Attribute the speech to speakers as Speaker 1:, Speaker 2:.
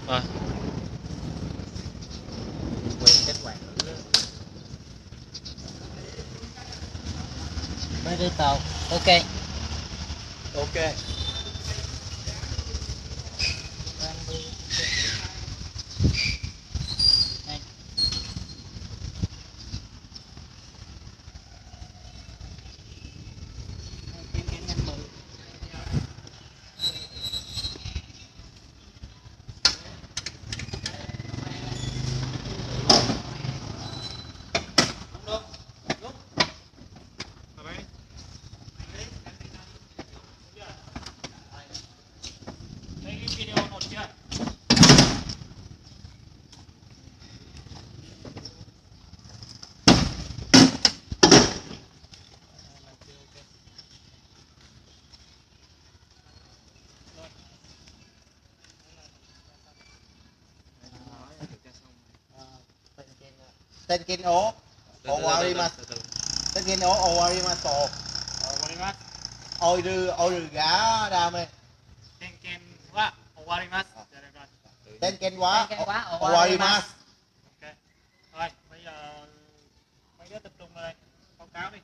Speaker 1: Rồi.
Speaker 2: Quay kết quả mới đưa tàu. Ok.
Speaker 3: Ok.
Speaker 2: Này.
Speaker 3: Tenkin O Owarimasu. Tenkin O Owarimasu. Oiru ga dame. Tenkin wa Owarimasu.
Speaker 1: Ok. Rồi, bây giờ mấy đứa tập trung đây, báo cáo đi.